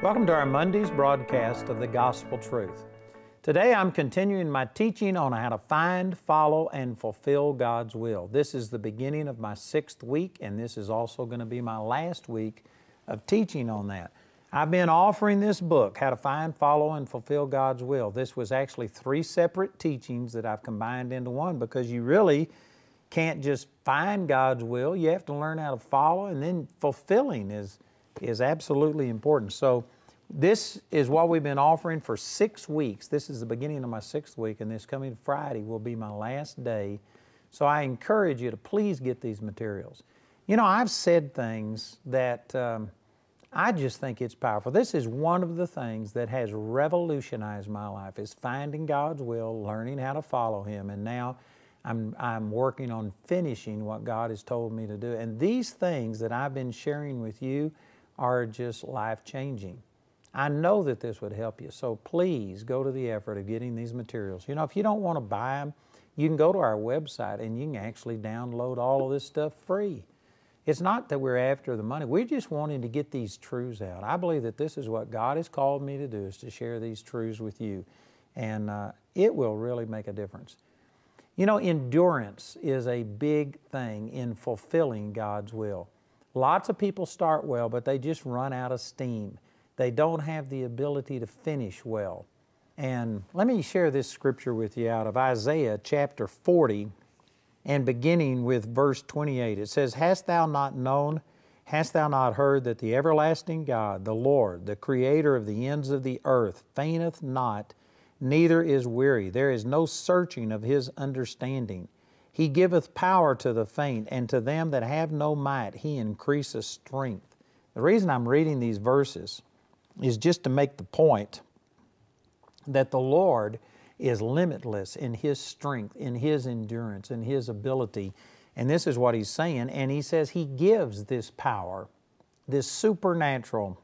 Welcome to our Monday's broadcast of the Gospel Truth. Today I'm continuing my teaching on how to find, follow, and fulfill God's will. This is the beginning of my 6th week, and this is also going to be my last week of teaching on that. I've been offering this book, How to Find, Follow, and Fulfill God's Will. This was actually 3 separate teachings that I've combined into one because you really can't just find God's will. You have to learn how to follow, and then fulfilling is absolutely important. So this is what we've been offering for 6 weeks. This is the beginning of my 6th week, and this coming Friday will be my last day. So I encourage you to please get these materials. You know, I've said things that I just think it's powerful. This is one of the things that has revolutionized my life, is finding God's will, learning how to follow Him, and now I'm working on finishing what God has told me to do. And these things that I've been sharing with you are just life-changing. I know that this would help you, so please go to the effort of getting these materials. You know, if you don't want to buy them, you can go to our website and you can actually download all of this stuff free. It's not that we're after the money. We're just wanting to get these truths out. I believe that this is what God has called me to do, is to share these truths with you, and it will really make a difference. You know, endurance is a big thing in fulfilling God's will. Lots of people start well, but they just run out of steam. They don't have the ability to finish well. And let me share this scripture with you out of Isaiah chapter 40 and beginning with verse 28. It says, "Hast thou not known, hast thou not heard that the everlasting God, the Lord, the Creator of the ends of the earth, fainteth not, neither is weary. There is no searching of His understanding. He giveth power to the faint, and to them that have no might He increaseth strength." The reason I'm reading these verses is just to make the point that the Lord is limitless in His strength, in His endurance, in His ability. And this is what He's saying. And He says He gives this power, this supernatural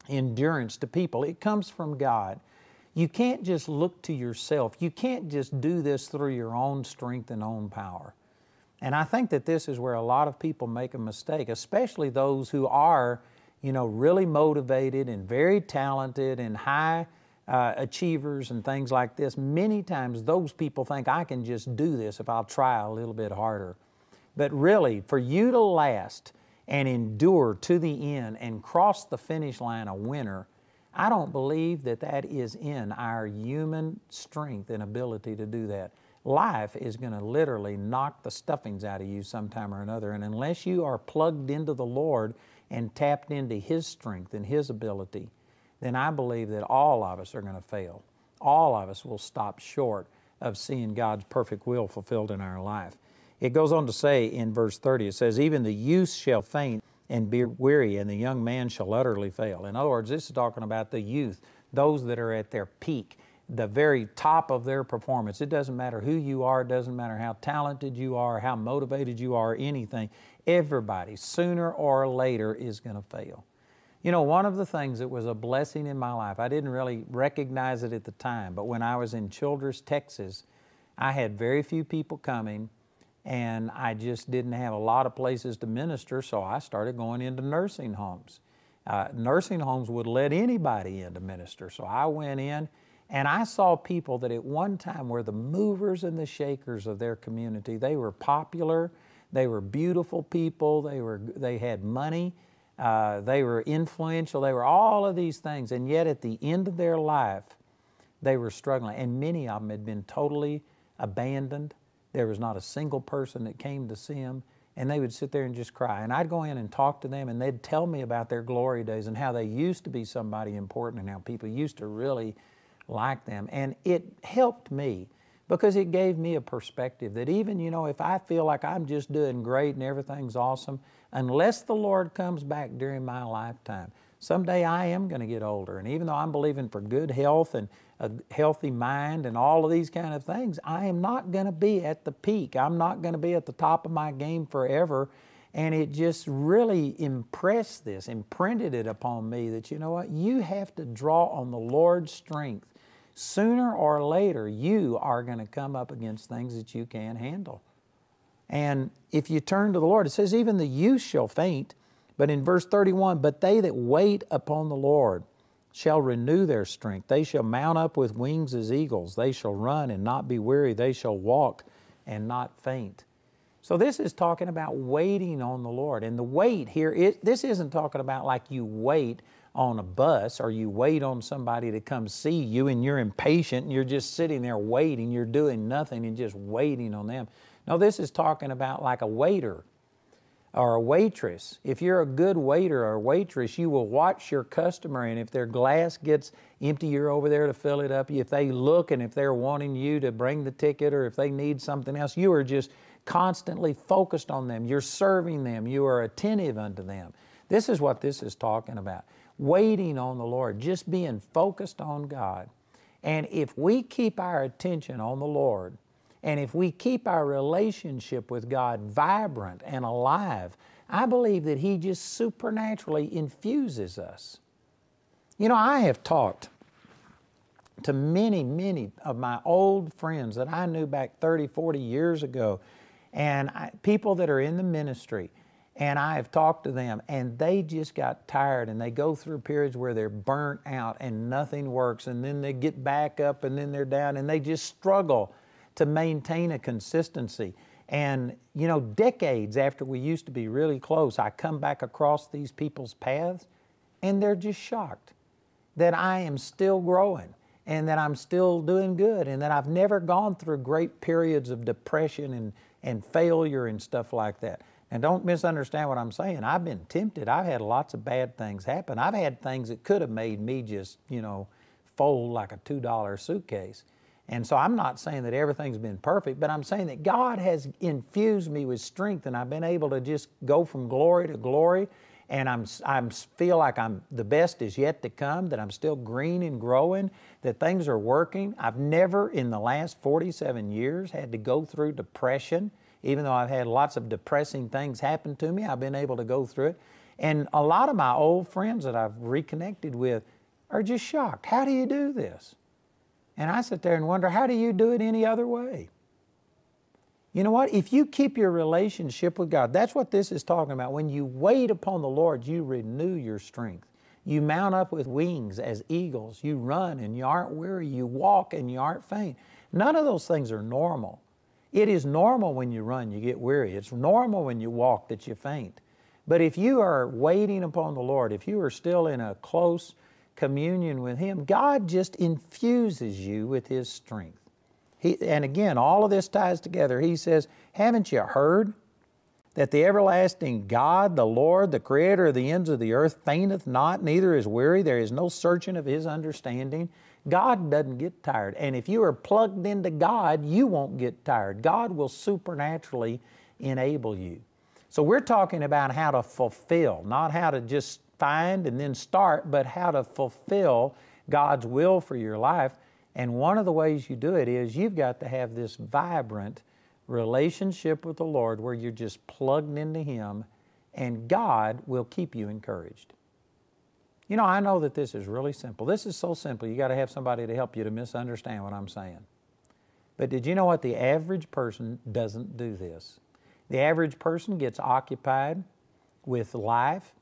endurance to people. It comes from God. You can't just look to yourself. You can't just do this through your own strength and own power. And I think that this is where a lot of people make a mistake, especially those who are, you know, really motivated and very talented and high achievers and things like this. Many times those people think, I can just do this if I'll try a little bit harder. But really, for you to last and endure to the end and cross the finish line a winner, I don't believe that that is in our human strength and ability to do that. Life is going to literally knock the stuffings out of you sometime or another. And unless you are plugged into the Lord and tapped into His strength and His ability, then I believe that all of us are going to fail. All of us will stop short of seeing God's perfect will fulfilled in our life. It goes on to say in verse 30, it says, "Even the youth shall faint and be weary, and the young man shall utterly fail." In other words, this is talking about the youth, those that are at their peak, the very top of their performance. It doesn't matter who you are, it doesn't matter how talented you are, how motivated you are, anything. Everybody, sooner or later, is going to fail. You know, one of the things that was a blessing in my life, I didn't really recognize it at the time, but when I was in Childress, Texas, I had very few people coming, and I just didn't have a lot of places to minister, so I started going into nursing homes. Nursing homes would let anybody in to minister, so I went in, and I saw people that at one time were the movers and the shakers of their community. They were popular, they were beautiful people, they had money, they were influential, they were all of these things, and yet at the end of their life, they were struggling, and many of them had been totally abandoned. There was not a single person that came to see them, and they would sit there and just cry. And I'd go in and talk to them, and they'd tell me about their glory days and how they used to be somebody important and how people used to really like them. And it helped me because it gave me a perspective that even, you know, if I feel like I'm just doing great and everything's awesome, unless the Lord comes back during my lifetime, someday I am going to get older. And even though I'm believing for good health and a healthy mind and all of these kind of things, I am not going to be at the peak. I'm not going to be at the top of my game forever. And it just really imprinted it upon me that, you know what, you have to draw on the Lord's strength. Sooner or later, you are going to come up against things that you can't handle. And if you turn to the Lord, it says, even the youth shall faint, But in verse 31, but they that wait upon the Lord shall renew their strength. They shall mount up with wings as eagles. They shall run and not be weary. They shall walk and not faint. So this is talking about waiting on the Lord. And the wait here, this isn't talking about like you wait on a bus or you wait on somebody to come see you and you're impatient and you're just sitting there waiting. You're doing nothing and just waiting on them. No, this is talking about like a waiter or a waitress. If you're a good waiter or waitress, you will watch your customer, and if their glass gets empty, you're over there to fill it up. If they look and if they're wanting you to bring the ticket or if they need something else, you are just constantly focused on them. You're serving them. You are attentive unto them. This is what this is talking about. Waiting on the Lord, just being focused on God. And if we keep our attention on the Lord, and if we keep our relationship with God vibrant and alive, I believe that He just supernaturally infuses us. You know, I have talked to many, many of my old friends that I knew back 30, 40 years ago, and people that are in the ministry, and I have talked to them, and they just got tired, and they go through periods where they're burnt out and nothing works, and then they get back up, and then they're down, and they just struggle to maintain a consistency. And, you know, decades after we used to be really close, I come back across these people's paths, and they're just shocked that I am still growing and that I'm still doing good and that I've never gone through great periods of depression and failure and stuff like that. And don't misunderstand what I'm saying. I've been tempted. I've had lots of bad things happen. I've had things that could have made me just, you know, fold like a $2 suitcase. And so I'm not saying that everything's been perfect, but I'm saying that God has infused me with strength, and I've been able to just go from glory to glory, and I feel like the best is yet to come, that I'm still green and growing, that things are working. I've never in the last 47 years had to go through depression. Even though I've had lots of depressing things happen to me, I've been able to go through it. And a lot of my old friends that I've reconnected with are just shocked. How do you do this? And I sit there and wonder, how do you do it any other way? You know what? If you keep your relationship with God, that's what this is talking about. When you wait upon the Lord, you renew your strength. You mount up with wings as eagles. You run and you aren't weary. You walk and you aren't faint. None of those things are normal. It is normal when you run, you get weary. It's normal when you walk that you faint. But if you are waiting upon the Lord, if you are still in a close communion with Him, God just infuses you with His strength. And again, all of this ties together. He says, haven't you heard that the everlasting God, the Lord, the Creator of the ends of the earth, fainteth not, neither is weary. There is no searching of His understanding. God doesn't get tired. And if you are plugged into God, you won't get tired. God will supernaturally enable you. So we're talking about how to fulfill, not how to just find and then start, but how to fulfill God's will for your life. And one of the ways you do it is you've got to have this vibrant relationship with the Lord where you're just plugged into Him, and God will keep you encouraged. You know, I know that this is really simple. This is so simple, you got to have somebody to help you to misunderstand what I'm saying. But did you know what? The average person doesn't do this. The average person gets occupied with life,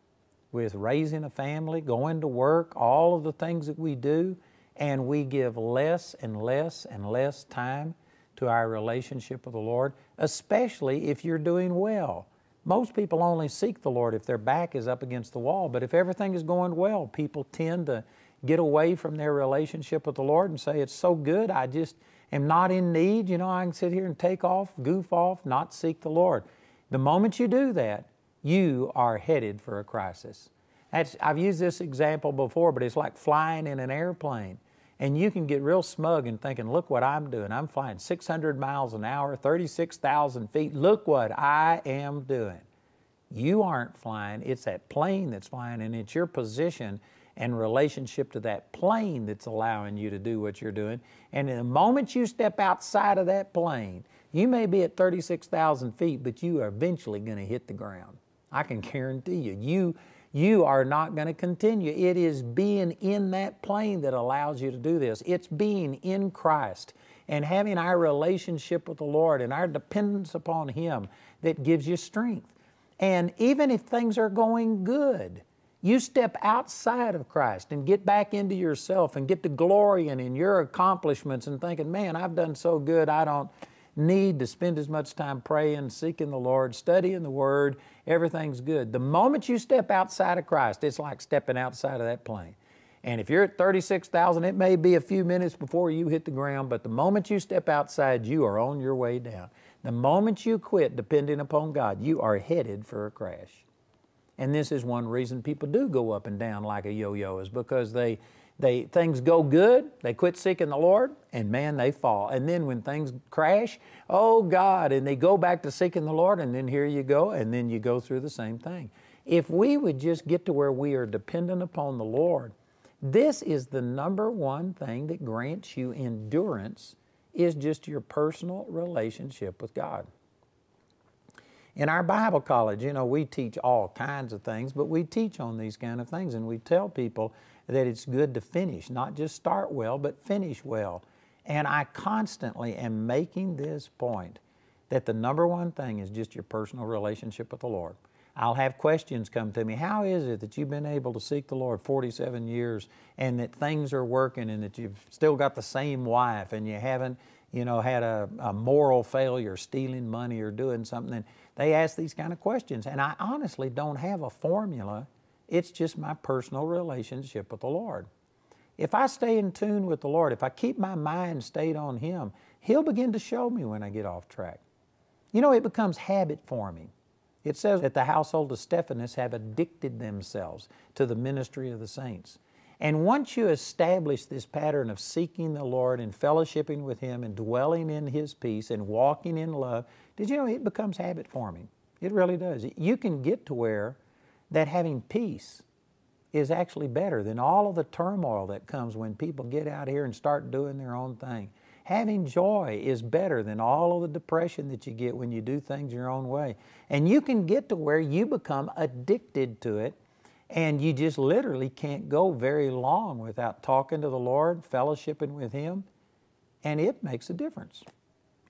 with raising a family, going to work, all of the things that we do, and we give less and less and less time to our relationship with the Lord, especially if you're doing well. Most people only seek the Lord if their back is up against the wall, but if everything is going well, people tend to get away from their relationship with the Lord and say, it's so good, I just am not in need, you know, I can sit here and take off, goof off, not seek the Lord. The moment you do that, you are headed for a crisis. I've used this example before, but it's like flying in an airplane. And you can get real smug and thinking, look what I'm doing. I'm flying 600 miles an hour, 36,000 feet. Look what I am doing. You aren't flying. It's that plane that's flying, and it's your position and relationship to that plane that's allowing you to do what you're doing. And in the moment you step outside of that plane, you may be at 36,000 feet, but you are eventually going to hit the ground. I can guarantee you. You are not going to continue. It is being in that plane that allows you to do this. It's being in Christ and having our relationship with the Lord and our dependence upon Him that gives you strength. And even if things are going good, you step outside of Christ and get back into yourself and get to glorying in your accomplishments and thinking, man, I've done so good, I don't need to spend as much time praying, seeking the Lord, studying the Word, everything's good. The moment you step outside of Christ, it's like stepping outside of that plane. And if you're at 36,000, it may be a few minutes before you hit the ground, but the moment you step outside, you are on your way down. The moment you quit depending upon God, you are headed for a crash. And this is one reason people do go up and down like a yo-yo, is because things go good, they quit seeking the Lord, and man, they fall. And then when things crash, oh God, and they go back to seeking the Lord, and then here you go, and then you go through the same thing. If we would just get to where we are dependent upon the Lord, this is the number one thing that grants you endurance, is just your personal relationship with God. In our Bible college, we teach all kinds of things, but we teach on these kind of things, and we tell people that it's good to finish, not just start well, but finish well. And I constantly am making this point that the number one thing is just your personal relationship with the Lord. I'll have questions come to me. How is it that you've been able to seek the Lord 47 years and that things are working and that you've still got the same wife and you haven't, had a moral failure, stealing money or doing something? And they ask these kind of questions. And I honestly don't have a formula. It's just my personal relationship with the Lord. If I stay in tune with the Lord, if I keep my mind stayed on Him, He'll begin to show me when I get off track. It becomes habit forming. It says that the household of Stephanus have addicted themselves to the ministry of the saints. And once you establish this pattern of seeking the Lord and fellowshipping with Him and dwelling in His peace and walking in love, did you know it becomes habit forming? It really does. You can get to where that having peace is actually better than all of the turmoil that comes when people get out here and start doing their own thing. Having joy is better than all of the depression that you get when you do things your own way. And you can get to where you become addicted to it, and you just literally can't go very long without talking to the Lord, fellowshipping with Him, and it makes a difference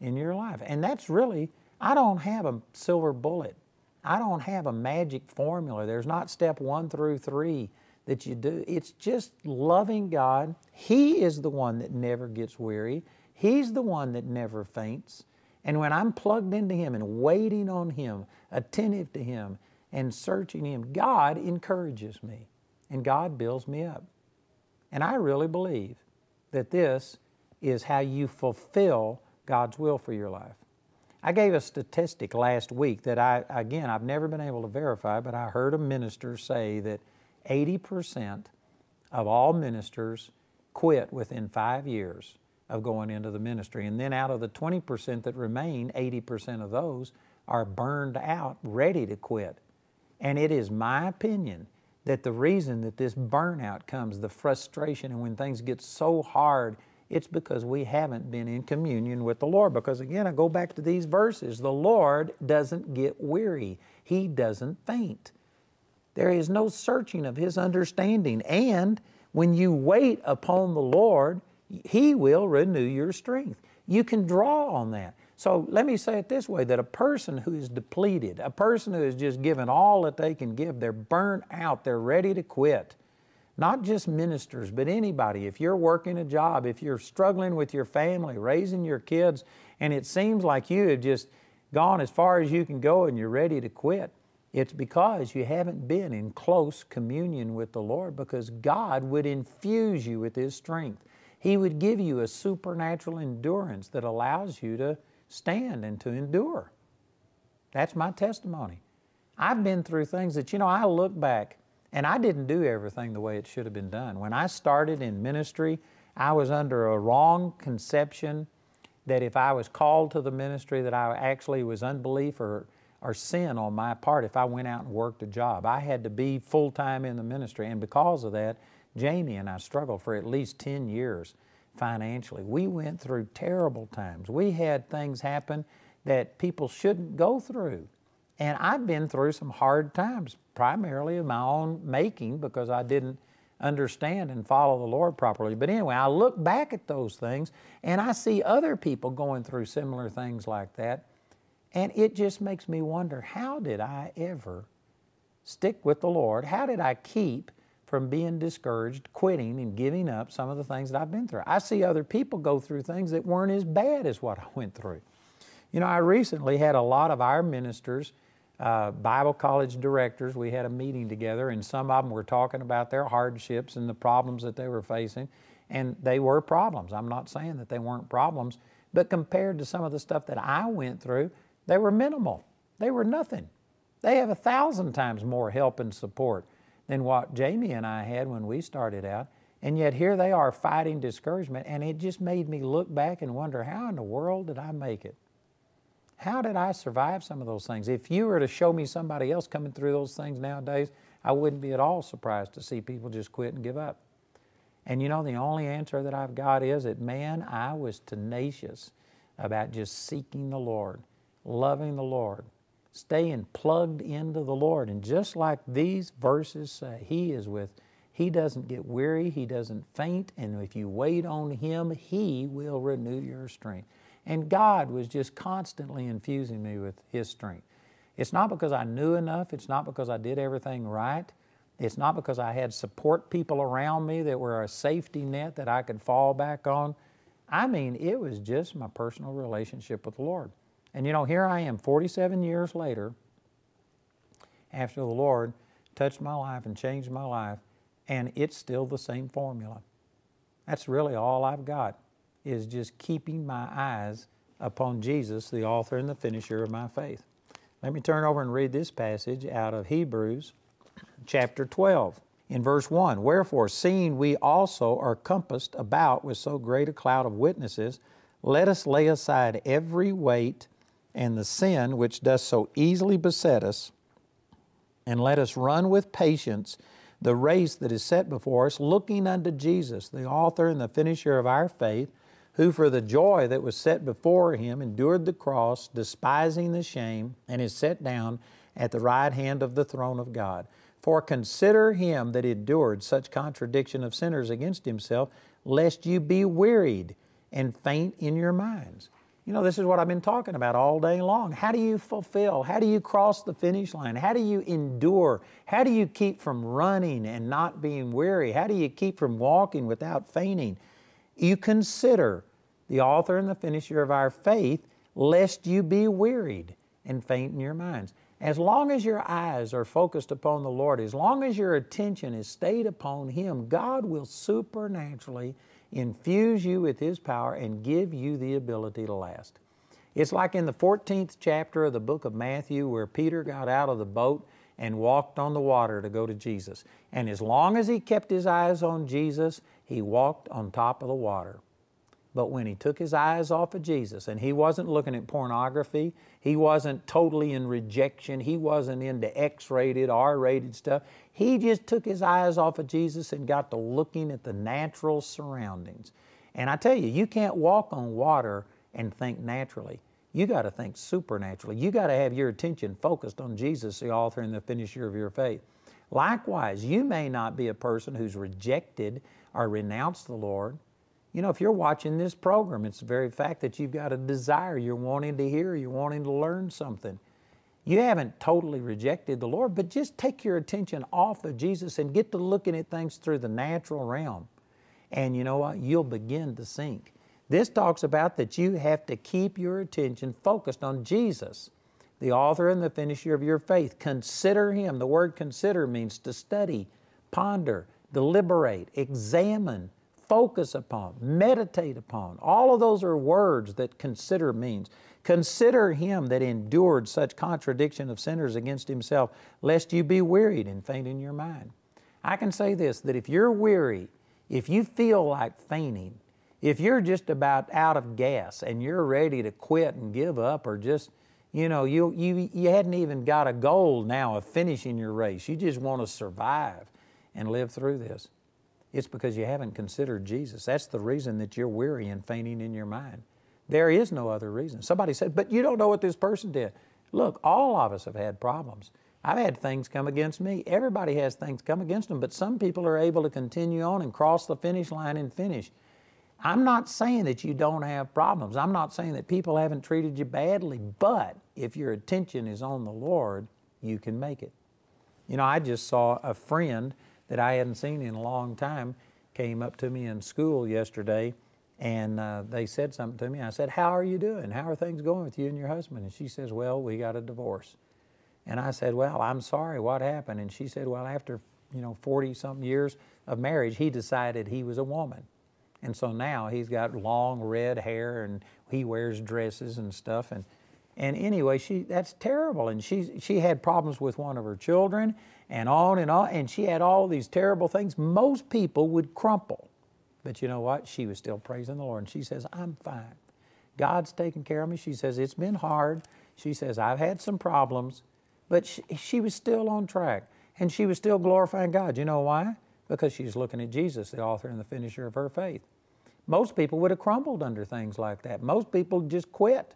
in your life. And that's really, I don't have a silver bullet. I don't have a magic formula. There's not step 1 through 3 that you do. It's just loving God. He is the one that never gets weary. He's the one that never faints. And when I'm plugged into Him and waiting on Him, attentive to Him and searching Him, God encourages me and God builds me up. And I really believe that this is how you fulfill God's will for your life. I gave a statistic last week that I've never been able to verify, but I heard a minister say that 80% of all ministers quit within 5 years of going into the ministry. And then out of the 20% that remain, 80% of those are burned out, ready to quit. And it is my opinion that the reason that this burnout comes, the frustration, and when things get so hard, it's because we haven't been in communion with the Lord. Because again, I go back to these verses. The Lord doesn't get weary. He doesn't faint. There is no searching of His understanding. And when you wait upon the Lord, He will renew your strength. You can draw on that. So let me say it this way, that a person who is depleted, a person who has just given all that they can give, they're burnt out, they're ready to quit. Not just ministers, but anybody. If you're working a job, if you're struggling with your family, raising your kids, and it seems like you have just gone as far as you can go and you're ready to quit, it's because you haven't been in close communion with the Lord, because God would infuse you with His strength. He would give you a supernatural endurance that allows you to stand and to endure. That's my testimony. I've been through things that, I look back and I didn't do everything the way it should have been done. When I started in ministry, I was under a wrong conception that if I was called to the ministry, that I actually was unbelief or sin on my part if I went out and worked a job. I had to be full-time in the ministry, and because of that, Jamie and I struggled for at least 10 years financially. We went through terrible times. We had things happen that people shouldn't go through. And I've been through some hard times, primarily of my own making, because I didn't understand and follow the Lord properly. But anyway, I look back at those things and I see other people going through similar things like that. And it just makes me wonder, how did I ever stick with the Lord? How did I keep from being discouraged, quitting, and giving up some of the things that I've been through? I see other people go through things that weren't as bad as what I went through. You know, I recently had a lot of our ministers, Bible college directors, we had a meeting together, and some of them were talking about their hardships and the problems that they were facing, and they were problems. I'm not saying that they weren't problems, but compared to some of the stuff that I went through, they were minimal. They were nothing. They have 1,000 times more help and support than what Jamie and I had when we started out, and yet here they are fighting discouragement, and it just made me look back and wonder, how in the world did I make it? How did I survive some of those things? If you were to show me somebody else coming through those things nowadays, I wouldn't be at all surprised to see people just quit and give up. And you know, the only answer that I've got is that, man, I was tenacious about just seeking the Lord, loving the Lord, staying plugged into the Lord. And just like these verses say, He doesn't get weary, He doesn't faint, and if you wait on Him, He will renew your strength. And God was just constantly infusing me with His strength. It's not because I knew enough. It's not because I did everything right. It's not because I had support people around me that were a safety net that I could fall back on. I mean, it was just my personal relationship with the Lord. And you know, here I am 47 years later, after the Lord touched my life and changed my life, and it's still the same formula. That's really all I've got, is just keeping my eyes upon Jesus, the author and the finisher of my faith. Let me turn over and read this passage out of Hebrews chapter 12. In verse 1, "Wherefore, seeing we also are compassed about with so great a cloud of witnesses, let us lay aside every weight and the sin which does so easily beset us, and let us run with patience the race that is set before us, looking unto Jesus, the author and the finisher of our faith, who for the joy that was set before Him endured the cross, despising the shame, and is set down at the right hand of the throne of God. For consider Him that endured such contradiction of sinners against Himself, lest you be wearied and faint in your minds." You know, this is what I've been talking about all day long. How do you fulfill? How do you cross the finish line? How do you endure? How do you keep from running and not being weary? How do you keep from walking without fainting? You consider the author and the finisher of our faith, lest you be wearied and faint in your minds. As long as your eyes are focused upon the Lord, as long as your attention is stayed upon Him, God will supernaturally infuse you with His power and give you the ability to last. It's like in the 14th chapter of the book of Matthew, where Peter got out of the boat and walked on the water to go to Jesus. And as long as he kept his eyes on Jesus, he walked on top of the water. But when he took his eyes off of Jesus, and he wasn't looking at pornography, he wasn't totally in rejection, he wasn't into X-rated, R-rated stuff, he just took his eyes off of Jesus and got to looking at the natural surroundings. And I tell you, you can't walk on water and think naturally. You got to think supernaturally. You got to have your attention focused on Jesus, the author and the finisher of your faith. Likewise, you may not be a person who's rejected or renounced the Lord. You know, if you're watching this program, it's the very fact that you've got a desire, you're wanting to hear, you're wanting to learn something. You haven't totally rejected the Lord, but just take your attention off of Jesus and get to looking at things through the natural realm. And you know what? You'll begin to sink. This talks about that you have to keep your attention focused on Jesus, the author and the finisher of your faith. Consider Him. The word consider means to study, ponder, deliberate, examine, focus upon, meditate upon. All of those are words that consider means. Consider Him that endured such contradiction of sinners against Himself, lest you be wearied and faint in your mind. I can say this, that if you're weary, if you feel like fainting, if you're just about out of gas and you're ready to quit and give up, or just, you know, you hadn't even got a goal now of finishing your race, you just want to survive and live through this, it's because you haven't considered Jesus. That's the reason that you're weary and fainting in your mind. There is no other reason. Somebody said, but you don't know what this person did. Look, all of us have had problems. I've had things come against me. Everybody has things come against them, but some people are able to continue on and cross the finish line and finish. I'm not saying that you don't have problems. I'm not saying that people haven't treated you badly, but if your attention is on the Lord, you can make it. You know, I just saw a friend that I hadn't seen in a long time came up to me in school yesterday, and they said something to me. I said, "How are you doing? How are things going with you and your husband?" And she says, "Well, we got a divorce." And I said, "Well, I'm sorry, what happened?" And she said, "Well, after 40-something years of marriage, he decided he was a woman. And so now he's got long red hair and he wears dresses and stuff. And anyway, that's terrible. And she had problems with one of her children and on. And she had all these terrible things. Most people would crumple. But you know what? She was still praising the Lord. And she says, "I'm fine. God's taking care of me." She says, "It's been hard." She says, "I've had some problems." But she was still on track. And she was still glorifying God. You know why? Because she's looking at Jesus, the author and the finisher of her faith. Most people would have crumbled under things like that. Most people just quit.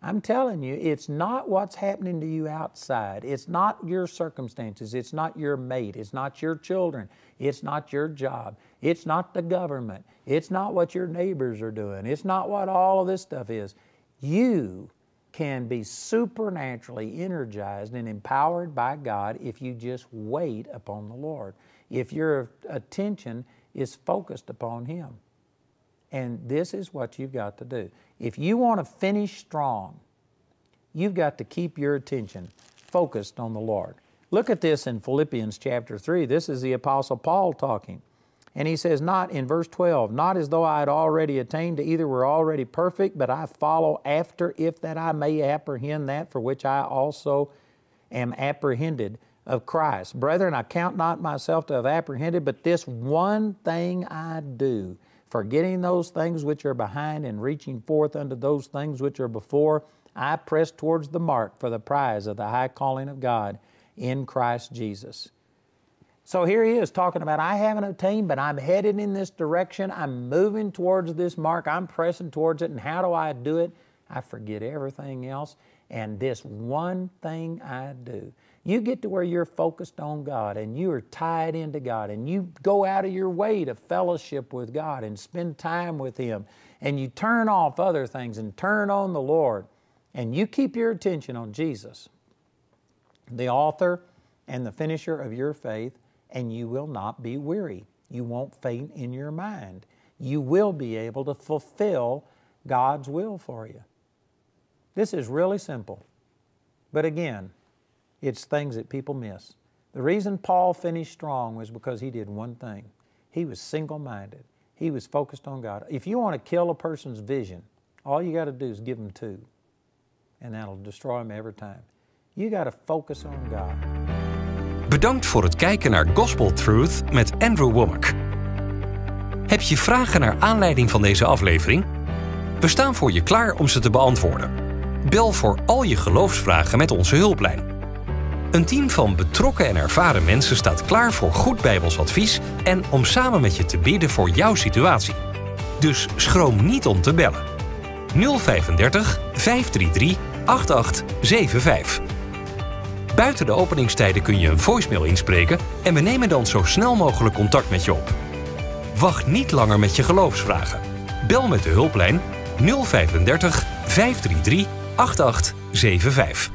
I'm telling you, it's not what's happening to you outside. It's not your circumstances. It's not your mate. It's not your children. It's not your job. It's not the government. It's not what your neighbors are doing. It's not what all of this stuff is. You can be supernaturally energized and empowered by God if you just wait upon the Lord. If your attention is focused upon Him. And this is what you've got to do. If you want to finish strong, you've got to keep your attention focused on the Lord. Look at this in Philippians chapter 3. This is the Apostle Paul talking. And he says, not in verse 12, "Not as though I had already attained to either were already perfect, but I follow after, if that I may apprehend that for which I also am apprehended of Christ. Brethren, I count not myself to have apprehended, but this one thing I do, forgetting those things which are behind and reaching forth unto those things which are before, I press towards the mark for the prize of the high calling of God in Christ Jesus." So here he is talking about, I haven't attained, but I'm headed in this direction. I'm moving towards this mark. I'm pressing towards it. And how do I do it? I forget everything else. And this one thing I do. You get to where you're focused on God and you are tied into God and you go out of your way to fellowship with God and spend time with Him. And you turn off other things and turn on the Lord. And you keep your attention on Jesus, the author and the finisher of your faith, and you will not be weary. You won't faint in your mind. You will be able to fulfill God's will for you. This is really simple. But again, it's things that people miss. The reason Paul finished strong was because he did one thing. He was single-minded. He was focused on God. If you want to kill a person's vision, all you got to do is give them two, and that'll destroy them every time. You got to focus on God. Bedankt voor het kijken naar GospelTruth met Andrew Wommack. Heb je vragen naar aanleiding van deze aflevering? We staan voor je klaar om ze te beantwoorden. Bel voor al je geloofsvragen met onze hulplijn. Een team van betrokken en ervaren mensen staat klaar voor goed Bijbels advies en om samen met je te bidden voor jouw situatie. Dus schroom niet om te bellen. 035 533 8875. Buiten de openingstijden kun je een voicemail inspreken en we nemen dan zo snel mogelijk contact met je op. Wacht niet langer met je geloofsvragen. Bel met de hulplijn 035 533 8875.